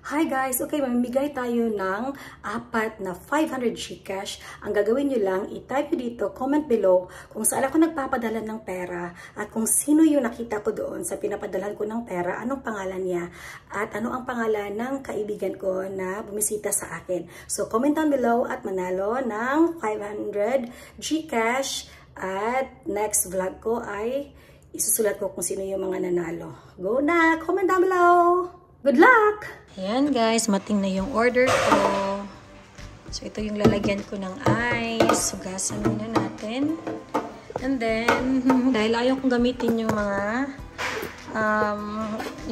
Hi guys! Okay, mamimigay tayo ng 4 na 500 Gcash. Ang gagawin nyo lang, i-type nyo dito, comment below kung saan ako nagpapadala ng pera at kung sino yung nakita ko doon sa pinapadalahan ko ng pera, anong pangalan niya at ano ang pangalan ng kaibigan ko na bumisita sa akin. So, comment down below at manalo ng 500 Gcash at next vlog ko ay isusulat ko kung sino yung mga nanalo. Go na! Comment down below! Good luck! Ayan guys, mating na yung order ko. So ito yung lalagyan ko ng ice. Sugasan muna natin. And then, dahil ayaw kong gamitin yung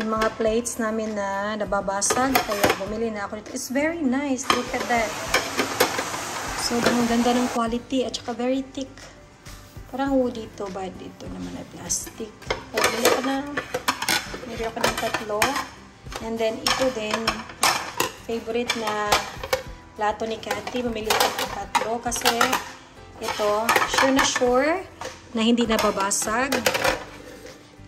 mga plates namin na nababasag, kaya bumili na ako nito. It's very nice. Look at that. So, ang ganda ng quality at saka very thick. Parang wood dito, but dito naman ay plastic. So, bili ako ng 3. And then, ito din, favorite na plato ni Cathy. Mamili ko ng 3 kasi ito, sure na hindi nababasag.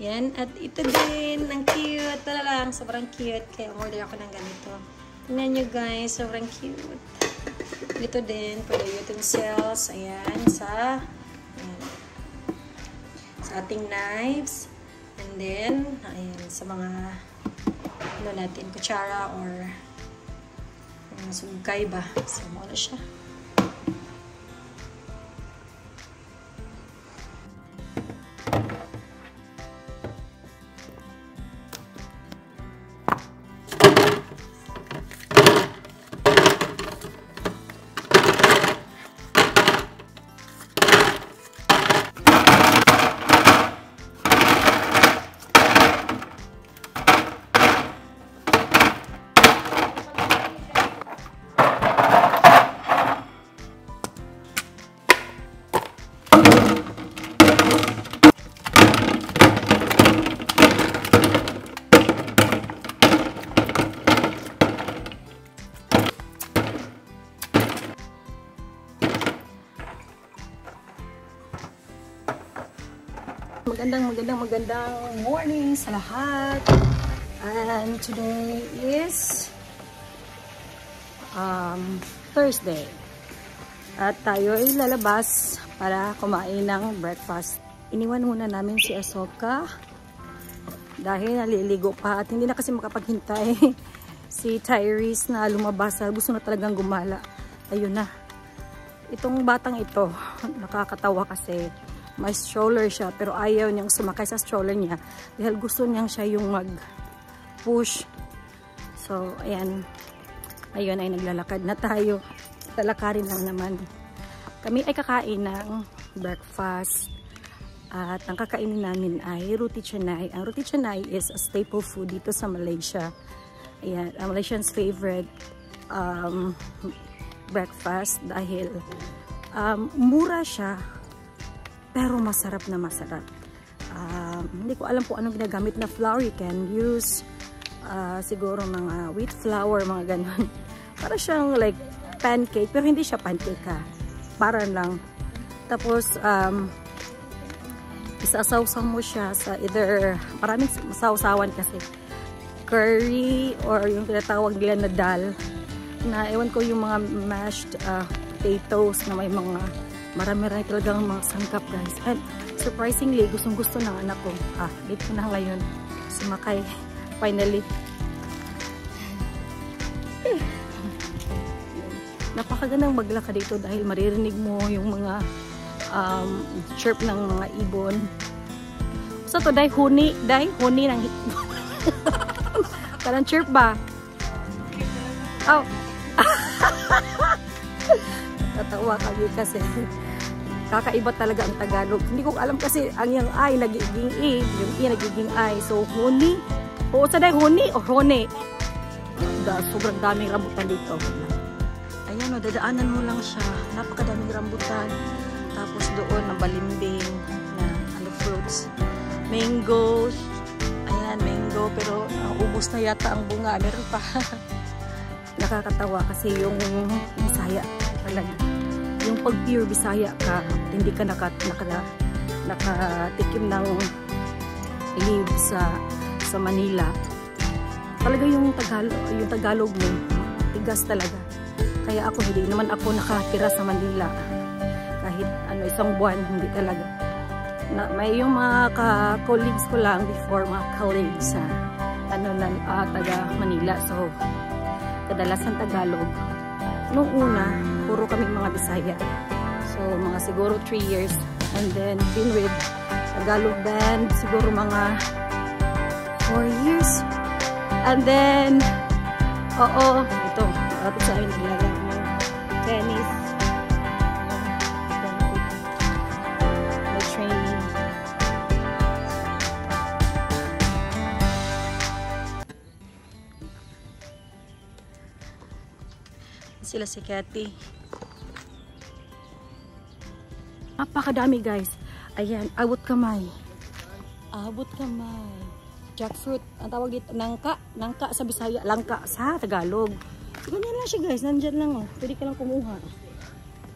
Yan. At ito din, ang cute. Talagang sobrang cute. Kaya order ako ng ganito. Tingnan nyo guys, sobrang cute. Ito din, for the utensils. Ayan, sa ating knives. And then, ayan, sa mga natin, kutsara or sugay ba. So, muna siya. Magandang morning sa lahat. And today is Thursday. At tayo ay lalabas para kumain ng breakfast. Iniwan muna namin si Ahsoka dahil naliligo pa at hindi na kasi makapaghintay si Tyrese na lumabas. Gusto na talagang gumala. Ayun na. Itong batang ito, nakakatawa kasi may stroller siya, pero ayaw niyang sumakay sa stroller niya dahil gusto niyang siya yung mag-push. So, ayan. Ayun ay naglalakad na tayo. Lalakarin lang naman. Kami ay kakain ng breakfast. At ang kakainin namin ay roti canai. Ang roti canai is a staple food dito sa Malaysia. Ayan, Malaysian's favorite breakfast dahil mura siya pero masarap na masarap. Hindi ko alam kung anong ginagamit na flour. You can use siguro mga wheat flour, mga ganun. Para siyang like pancake, pero hindi siya pancake ha. Para lang. Tapos, isasawsaw mo siya sa either, maraming sawsawan kasi, curry or yung tinatawag nila na dal. Na ewan ko yung mga mashed potatoes na may mga marami talagang mga sangkap guys. And surprisingly, gustong-gusto ng anak ko. Dito na ngayon. Sumakay. Finally. Napakagandang maglakad dito dahil maririnig mo yung mga chirp ng mga ibon. So to, dahil huni. Dahil huni ng parang chirp ba? Oh. Tatawa kami kasi kakaiba talaga ang Tagalog. Hindi ko alam kasi ang yung I nagiging E, yung E nagiging I. So, huni. O, sa dahil huni o hone? Sobrang daming rambutan dito. Ayan o, dadaanan mo lang siya. Napakadaming rambutan. Tapos doon, ang balimbing na fruits. Mangoes. Ayan, mango. Pero ubos na yata ang bunga. Meron pa. Nakakatawa kasi yung Bisaya talaga. Yung pag pure Bisaya ka, hindi ka nakatikim ng leaves sa Manila. talaga yung Tagalog mo, tigas talaga. Kaya ako, hindi naman ako nakatira sa Manila. Kahit ano, isang buwan, hindi talaga. May yung mga colleagues ko lang before, mga colleagues sa taga Manila. So, kadalasan Tagalog. Noong una, puro kaming mga Bisaya. So, mga siguro 3 years. And then, been with Tagalog band, siguro mga 4 years. And then, ito, kapit sa amin talaga ng tennis. May training. Sila si Cathy. Napakadami guys. Ayan, abot kamay. Abot kamay. Jackfruit. Ang tawag dito, nangka. Nangka sa Bisaya. Langka sa Tagalog. So, ganyan lang siya guys. Nandyan lang oh. Pwede ka lang kumuha.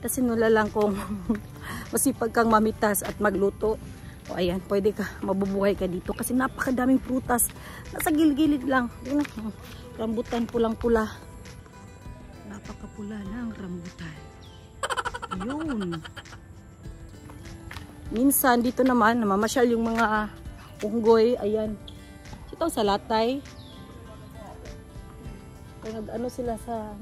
Kasi nula lang kung masipag kang mamitas at magluto. O ayan, pwede ka. Mabubuhay ka dito. Kasi napakadaming prutas. Nasa gilid-gilid lang. Rambutan pulang-pula. Napakapula ng rambutan. Yun. Minsan dito naman namamasyal yung mga unggoy. Ayan. Ito sa latay. Kaya nag-ano sila sa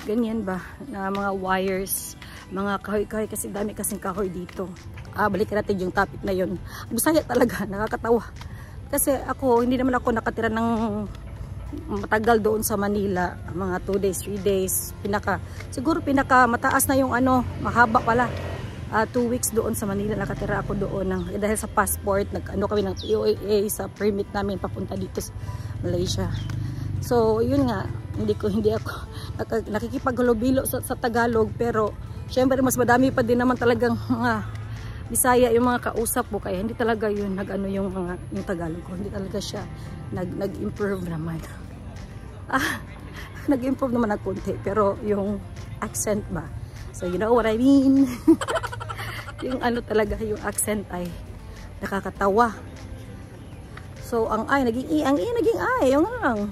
ganyan ba na mga wires, mga kahoy-kahoy kasi dami kasing kahoy dito. Balikan natin yung topic na yun. Bisaya talaga, nakakatawa. Kasi ako, hindi naman ako nakatira ng matagal doon sa Manila, mga 2 days, 3 days, siguro pinaka mataas na yung ano, mahaba pala, 2 weeks doon sa Manila, nakatira ako doon dahil sa passport, nag-ano kami ng POAA sa permit namin papunta dito sa Malaysia. So yun nga, hindi ako nakikipaghalubilo sa Tagalog, pero syempre mas madami pa din naman talagang mga Bisaya yung mga kausap ko, kaya hindi talaga yun nag-ano yung Tagalog ko, hindi talaga siya nag-improve naman. Nag-improve naman ng konti, pero yung accent ba, so you know what I mean. Yung ano talaga, yung accent ay nakakatawa. So ang ay naging i, ang i naging ay, yung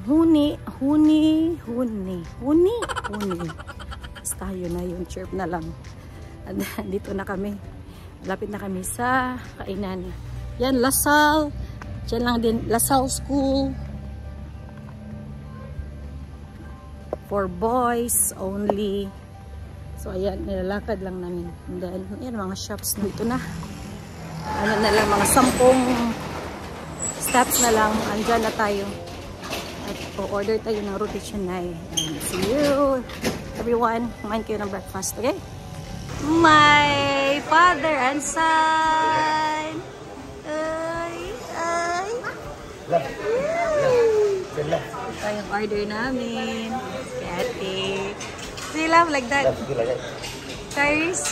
huni. Basta yun na yung chirp na lang. And dito na kami. Lapit na kami sa kainan. Yan, Lasal. Diyan lang din, Lasal School. For boys only. So, ayan, nilalakad lang namin. And then, ayan, mga shops dito na. Ano na lang, mga 10 steps na lang. Andyan na tayo. At order tayo ng roti canai. See you, everyone. Kumain kayo ng breakfast, okay? My father and son. Ito yung order namin. Cathy. Do you love like that? Tyrese?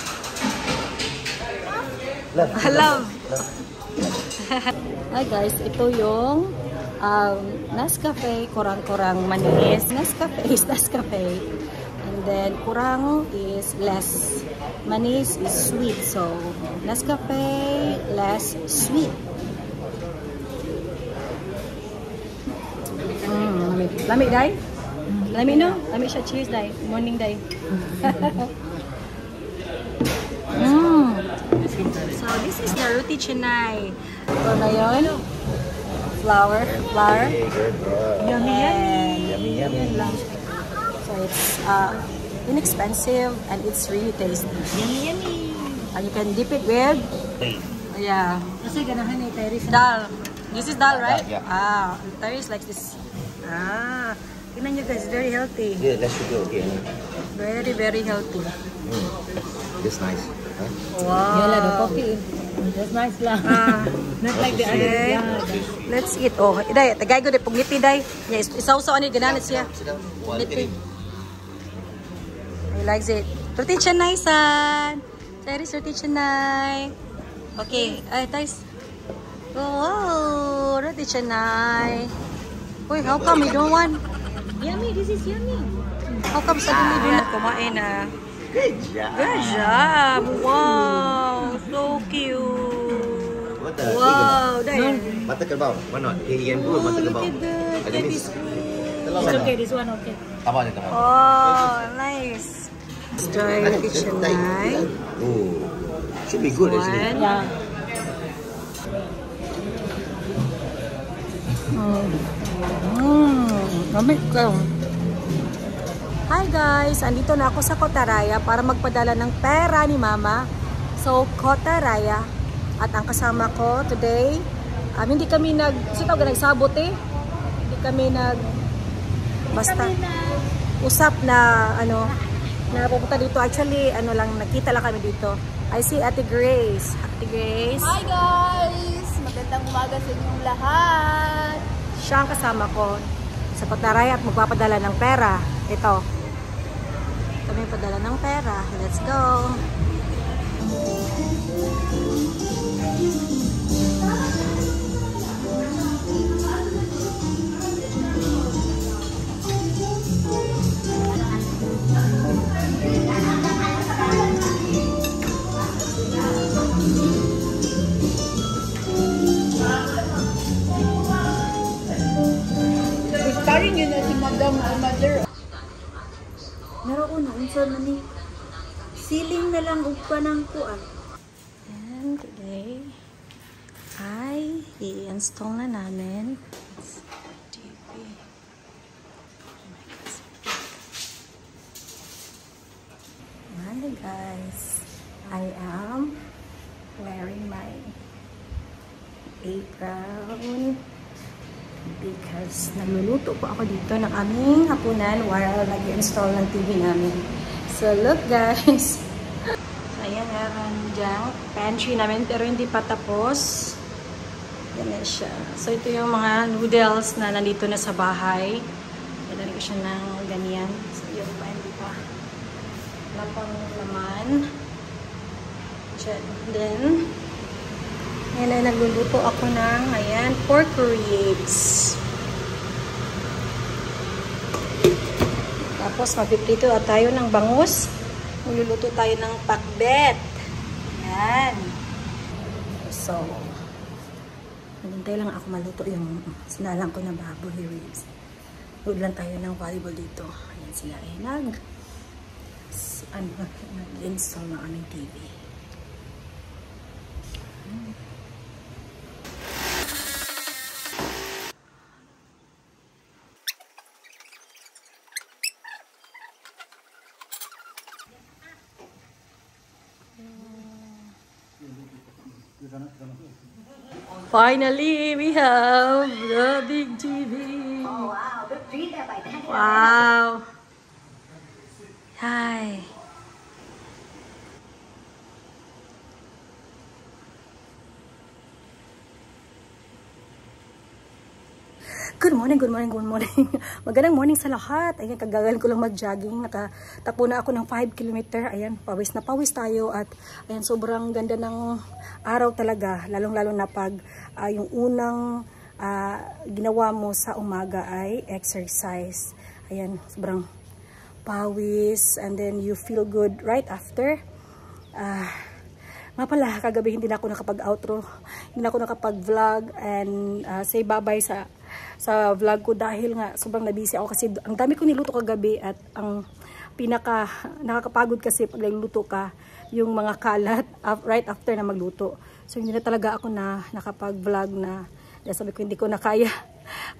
Love. Hi guys, ito yung Nescafe, kurang-kurang manis. Nescafe is Nescafe. And then kurang is less. Manis is sweet. So Nescafe less sweet. Lamig day? Lamig no? Lamig siya. Cheers day. Morning day. So this is the roti canai. Ito na yun. Flour. Yummy. So it's inexpensive and it's really tasty. Yummy. And you can dip it with yeah. Kasi ganahan ni Tyrese. Dal. This is dal, right? Yeah. Tyrese likes this. Tingnan nyo guys, very healthy. Yeah, that should go okay. Very, very healthy. That's nice. Huh? Wow. Yeah, the coffee. That's nice lang. Not like the other. Yeah. Let's eat. Oh, iday, tagay ko de pugiti day. Yes, isaw-saw ani ganahan siya. Ngiti. He likes it. Roti canai san. Tyrese roti canai. Okay, Tyrese. Oh, roti canai. Uy, how come you don't want? Yummy, this is yummy. How come suddenly you not kumain na? Good job. Good job. Wow, so cute. What the? Wow, there. Mata kerbau. Why not? Ikan pun mata kerbau. Look at that. Ada ni. It's okay, this one okay. Tambah je, tambah. Oh, nice. Let's try kitchen knife. Oh, should be good actually. One. Yeah. Lamig ka. Hi guys, andito na ako sa Kotaraya para magpadala ng pera ni Mama. So, Kotaraya. At ang kasama ko today, hindi kami nagsabot eh. Hindi kami basta usap na na pupunta dito. Actually, lang, nakita lang kami dito. I see Ate Grace. Ate Grace. Hi guys! Magandang umaga sa inyong lahat. Siya ang kasama ko sa Kotaraya at magpapadala ng pera. Ito. Kami padala ng pera. Let's go! Starring yun na si Madam Mother. Meron ko na, unsa man ni. Ceiling na lang upa ng kuan. And today ay i-install na namin TV. Hi guys, I am wearing my apron because nagluluto po ako dito ng aming hapunan while nag-install ng TV namin. So look guys, ayan, meron dyan pantry namin pero hindi pa tapos. Yan siya. So ito yung mga noodles na nandito na sa bahay. Nilagay ko siya ng ganyan. So yun pa, hindi pa. Wala pang laman. Then ayan ay nagluluto ako ng, ayan, pork ribs. Tapos magpiprito tayo ng bangus. Magluluto tayo ng pakbet. Ayan. So, nagintay lang ako maluto yung sinalang ko na baboy ribs. Huwag lang tayo ng volleyball dito. Ayan sila ay nag-install ng aming TV. Finally, we have the big TV. Oh wow, the treat by that. Wow. Hi. Good morning, good morning, good morning. Magandang morning sa lahat. Ayan, kagagal ko lang mag-jogging. Nakatakbo na ako ng 5 km. Ayan, pawis na pawis tayo. At ayan, sobrang ganda ng araw talaga. Lalong-lalo na pag yung unang ginawa mo sa umaga ay exercise. Ayan, sobrang pawis. And then you feel good right after. Nga pala, kagabi hindi na ako nakapag-outro. Hindi na ako nakapag-vlog and say bye-bye sa vlog ko dahil nga sobrang nabisi ako kasi ang dami ko niluto kagabi at ang pinaka nakakapagod kasi pag nagluluto ka yung mga kalat right after na magluto. So hindi na talaga ako na nakapag-vlog na sabi ko hindi ko na kaya.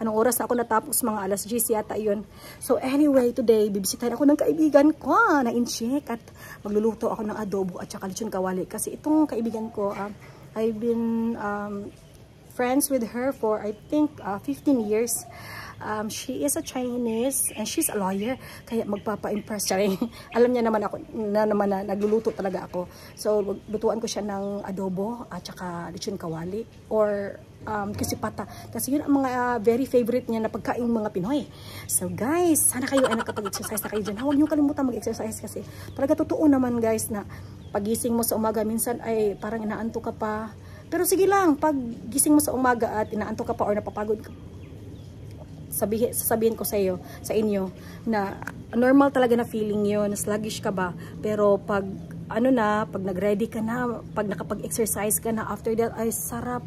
Anong oras na ako natapos? Mga alas 10 yata yun. So anyway, today bibisitahin ako ng kaibigan ko na in-check at magluluto ako ng adobo at saka lechon kawali kasi itong kaibigan ko I've been friends with her for I think 15 years. She is a Chinese and she's a lawyer kaya magpapa-impress siya rin. Alam niya naman ako na nagluluto talaga ako. So lutuan ko siya ng adobo at saka lechon kawali or kisipata kasi yun ang mga very favorite niya na pagkain mga Pinoy. So guys, sana kayo ay nakapag-exercise na kayo dyan. Huwag niyo kalimutan mag-exercise kasi talaga totoo naman guys na pagising mo sa umaga minsan ay parang inaantok ka pa. Pero sige lang, pag gising mo sa umaga at inaantok ka pa or napapagod ka, sasabihin ko sa inyo na normal talaga na feeling yun, sluggish ka ba, pero pag ano na, pag nag-ready ka na, pag nakapag-exercise ka na, after that ay sarap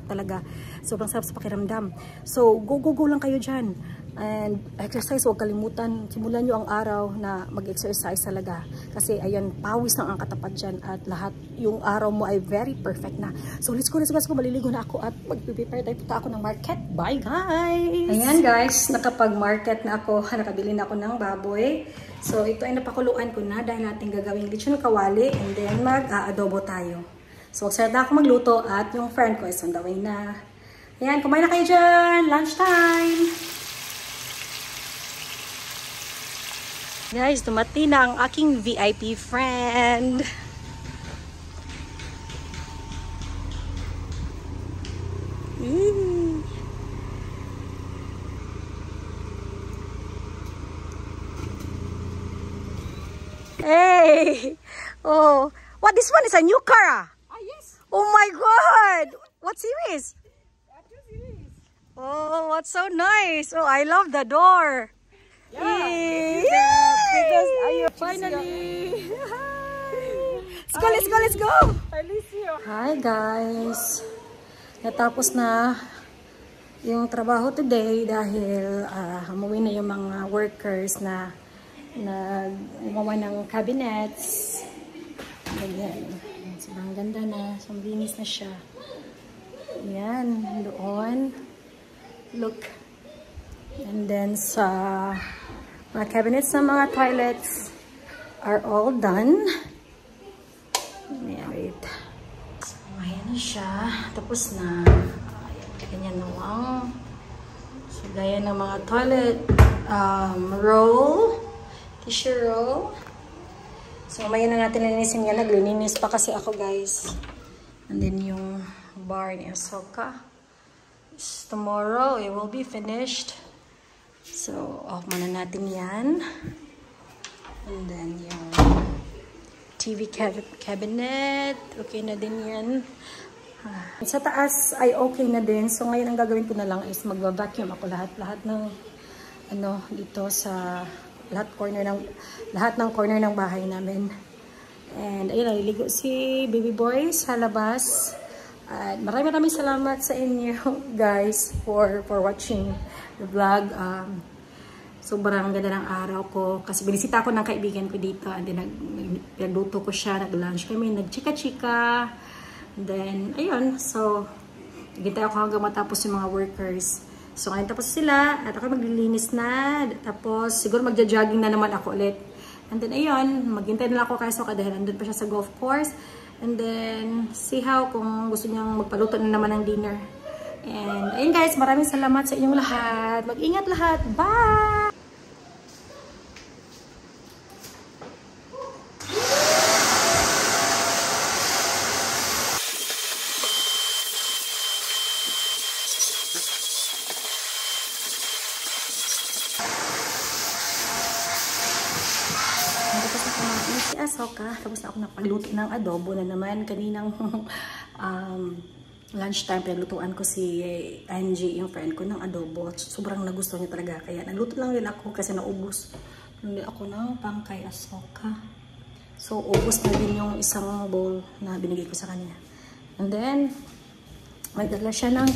talaga. Sobrang sarap sa pakiramdam. So, go lang kayo dyan. And exercise, huwag kalimutan. Simulan nyo ang araw na mag-exercise talaga. Kasi ayan, pawis lang ang katapat dyan at lahat, yung araw mo ay very perfect na. So, let's go. Maliligo na ako at mag-prepare tayo. Punta ako ng market. Bye, guys! Ayan, guys. Nakapag-market na ako. Nakabili na ako ng baboy. So, ito ay napakuluan ko na dahil natin gagawing lechon kawali and then mag-aadobo tayo. So, magsalat na ako magluto at yung friend ko is on the way na. Ayan, kumain na kayo dyan! Lunchtime! Guys, dumating na ang aking VIP friend. Hey! Oh, what? This one is a new car? Yes. Oh my God! What series? 2 series. Oh, what's so nice! Oh, I love the door. Yeah. Finally! Let's go! Alicia. Hi guys! Natapos na yung trabaho today dahil umuwi na yung mga workers na gumawa ng cabinets. Ganyan. Sobrang ganda na. Sobrang linis na siya. Ayan. Doon. Look. And then sa mga cabinets sa mga toilets are all done. Ayan, wait. So, ayan na siya. Tapos na. Ayan, ganyan na lang. So, gaya ng mga toilet roll. Tissue roll. So, mamaya na natin linisin yan. Naglilinis pa kasi ako, guys. And then yung bar ni Ahsoka. Tomorrow, it will be finished. So, off muna natin yan. And then yung TV cabinet. Okay na din yan. Sa taas ay okay na din. So, ngayon ang gagawin ko na lang is magva-vacuum ako lahat ng dito sa lahat ng corner ng bahay namin. And ayun, naliligo si baby boy sa labas. At maraming salamat sa inyo guys for watching the vlog. Sobrang ganda ng araw ko kasi binisita ko ng kaibigan ko dito and then nagluto ko siya, nag-lunch kami, nagchika-chika. And then ayun, so naghintay ako hanggang matapos yung mga workers. So ngayon tapos sila at ako maglilinis na, tapos siguro magja-jogging na naman ako ulit. And then ayun, maghintay na lang ako kay Ahsoka dahil nandun pa siya sa golf course. And then, see how kung gusto niyang magpaluto na naman ng dinner. And, ayun guys, maraming salamat sa inyong lahat. Mag-ingat lahat. Bye! Si Ahsoka, tapos na ako napagluto ng adobo na naman. Kaninang lunchtime, pinaglutuan ko si Angie, yung friend ko, ng adobo. Sobrang nagustuhan niya talaga. Kaya nagluto lang din ako kasi naubos. Hindi ako ng pang kay Ahsoka. So, ubos na din yung isang bowl na binigay ko sa kanya. And then, magdala siya ng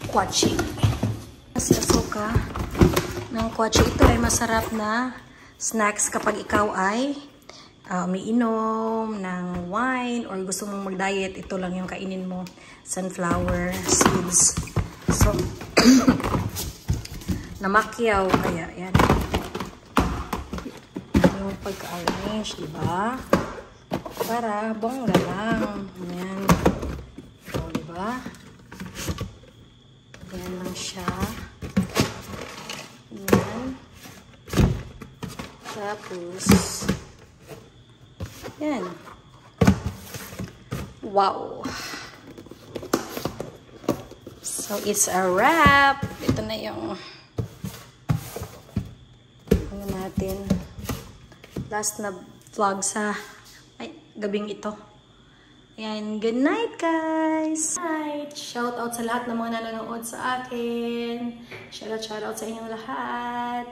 kwachi. Si Ahsoka, ng kwachi. Ito ay masarap na snacks kapag ikaw ay umiinom ng wine or gusto mong mag-diet, ito lang yung kainin mo. Sunflower seeds. So, namakyaw. Kaya, yan. Yung pagka-arrange, diba? Para bongga lang. Yan. O, diba? Yan lang siya. Yan. Tapos, yan. Wow. So, it's a wrap. Ito na yung ano natin. Last na vlog sa gabing ito. Ayan. Good night, guys. Night. Shout out sa lahat ng mga nanonood sa akin. Shout out sa inyong lahat.